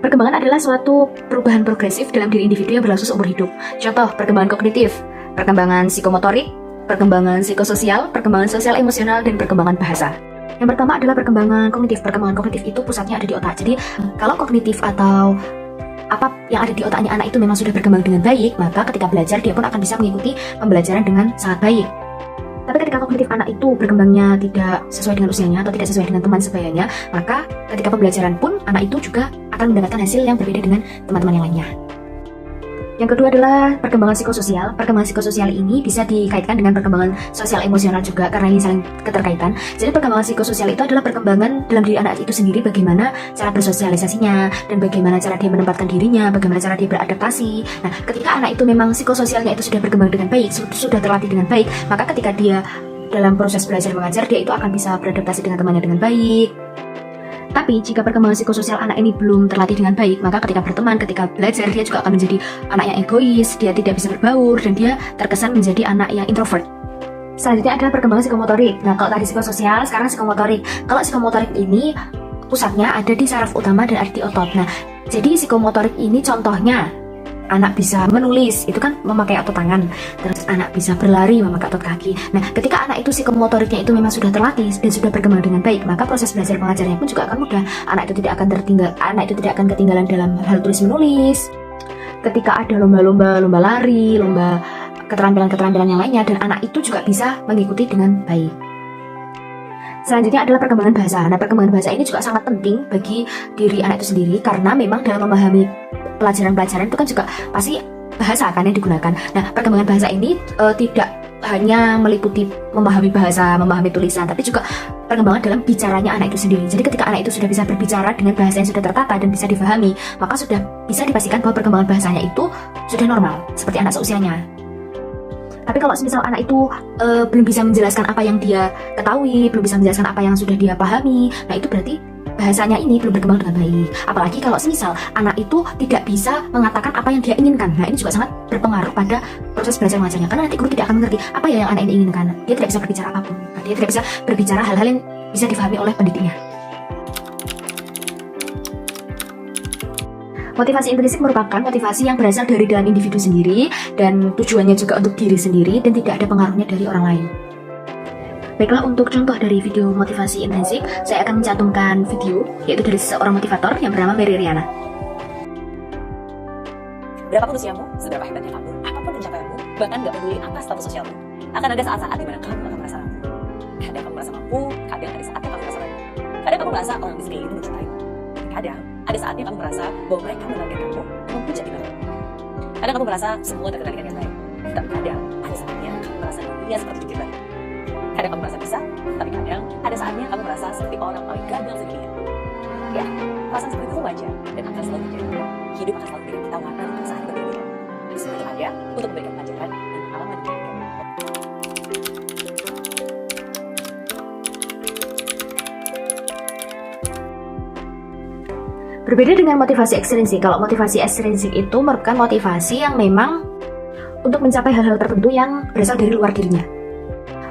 Perkembangan adalah suatu perubahan progresif dalam diri individu yang berlangsung seumur hidup. Contoh, perkembangan kognitif, perkembangan psikomotorik, perkembangan psikososial, perkembangan sosial emosional, dan perkembangan bahasa. Yang pertama adalah perkembangan kognitif. Perkembangan kognitif itu pusatnya ada di otak. Jadi, kalau kognitif atau apa yang ada di otaknya anak itu memang sudah berkembang dengan baik, maka ketika belajar dia pun akan bisa mengikuti pembelajaran dengan sangat baik. Tapi ketika kognitif anak itu berkembangnya tidak sesuai dengan usianya atau tidak sesuai dengan teman sebayanya, maka ketika pembelajaran pun anak itu juga akan mendapatkan hasil yang berbeda dengan teman-teman yang lainnya. Yang kedua adalah perkembangan psikososial. Perkembangan psikososial ini bisa dikaitkan dengan perkembangan sosial emosional juga karena ini saling keterkaitan. Jadi perkembangan psikososial itu adalah perkembangan dalam diri anak itu sendiri, bagaimana cara bersosialisasinya dan bagaimana cara dia menempatkan dirinya, bagaimana cara dia beradaptasi. Nah, ketika anak itu memang psikososialnya itu sudah berkembang dengan baik, sudah terlatih dengan baik, maka ketika dia dalam proses belajar mengajar, dia itu akan bisa beradaptasi dengan temannya dengan baik. Tapi jika perkembangan psikososial anak ini belum terlatih dengan baik, maka ketika berteman, ketika belajar, dia juga akan menjadi anak yang egois, dia tidak bisa berbaur, dan dia terkesan menjadi anak yang introvert. Selanjutnya adalah perkembangan psikomotorik. Nah, kalau tadi psikososial, sekarang psikomotorik. Kalau psikomotorik ini pusatnya ada di saraf utama dan ada di otot. Nah, jadi psikomotorik ini contohnya anak bisa menulis, itu kan memakai otot tangan. Terus anak bisa berlari, memakai otot kaki. Nah, ketika anak itu psikomotoriknya itu memang sudah terlatih dan sudah berkembang dengan baik, maka proses belajar mengajarnya pun juga akan mudah. Anak itu tidak akan ketinggalan dalam hal tulis menulis. Ketika ada lomba lari, lomba keterampilan-keterampilan yang lainnya, dan anak itu juga bisa mengikuti dengan baik. Selanjutnya adalah perkembangan bahasa. Nah, perkembangan bahasa ini juga sangat penting bagi diri anak itu sendiri karena memang dalam memahami pelajaran-pelajaran itu kan juga pasti bahasa kan yang digunakan. Nah, perkembangan bahasa ini tidak hanya meliputi memahami bahasa, memahami tulisan, tapi juga perkembangan dalam bicaranya anak itu sendiri. Jadi ketika anak itu sudah bisa berbicara dengan bahasa yang sudah tertata dan bisa difahami, maka sudah bisa dipastikan bahwa perkembangan bahasanya itu sudah normal, seperti anak seusianya. Tapi kalau misal anak itu belum bisa menjelaskan apa yang dia ketahui, belum bisa menjelaskan apa yang sudah dia pahami, nah itu berarti bahasanya ini belum berkembang dengan baik. Apalagi kalau misal anak itu tidak bisa mengatakan apa yang dia inginkan, nah ini juga sangat berpengaruh pada proses belajar mengajarnya. Karena nanti guru tidak akan mengerti apa ya yang anak ini inginkan. Dia tidak bisa berbicara apapun. Dia tidak bisa berbicara hal-hal yang bisa difahami oleh pendidiknya. Motivasi intrinsik merupakan motivasi yang berasal dari dalam individu sendiri dan tujuannya juga untuk diri sendiri dan tidak ada pengaruhnya dari orang lain. Baiklah, untuk contoh dari video motivasi intrinsik, saya akan mencantumkan video yaitu dari seorang motivator yang bernama Mary Riana. Berapapun usiamu, seberapa hebatnya kamu, apapun pencapaianmu, bahkan gak peduli apa status sosialmu, akan ada saat-saat di mana kamu akan merasa ragu. Kadang kamu merasa mampu, kadang ada saatnya kamu merasa ragu. Kadang kamu merasa orang di sekeliling mencintaimu. Kadang ada saatnya kamu merasa bahwa mereka menargetkanmu memuncak di mana. Kadang kamu merasa semua terkendalikan dengan baik. Tapi kadang ada saatnya kamu merasa dunia seperti dikit. Kadang kamu merasa bisa, tapi kadang ada saatnya kamu merasa seperti orang paling gagal sedunia. Ya, perasaan seperti itu wajar dan akan selalu terjadi. Hidup akan selalu memberikan kita warna dan keresahan berbeda. Semua itu ada untuk memberikan pelajaran dan pengalaman yang berbeda. Berbeda dengan motivasi ekstrinsik. Kalau motivasi ekstrinsik itu merupakan motivasi yang memang untuk mencapai hal-hal tertentu yang berasal dari luar dirinya.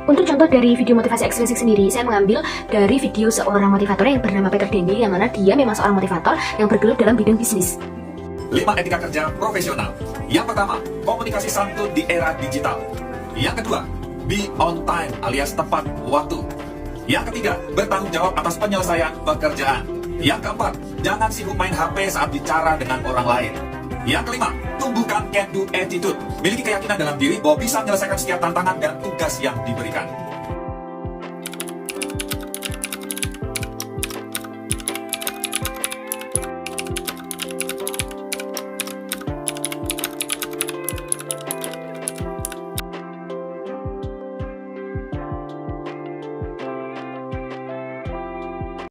Untuk contoh dari video motivasi ekstrinsik sendiri, saya mengambil dari video seorang motivator yang bernama Peter Dendy, yang mana dia memang seorang motivator yang bergelut dalam bidang bisnis. 5 etika kerja profesional. Yang pertama, komunikasi santun di era digital. Yang kedua, be on time alias tepat waktu. Yang ketiga, bertanggung jawab atas penyelesaian pekerjaan. Yang keempat, jangan sibuk main HP saat bicara dengan orang lain. Yang kelima, tumbuhkan can-do attitude. Miliki keyakinan dalam diri bahwa bisa menyelesaikan setiap tantangan dan tugas yang diberikan.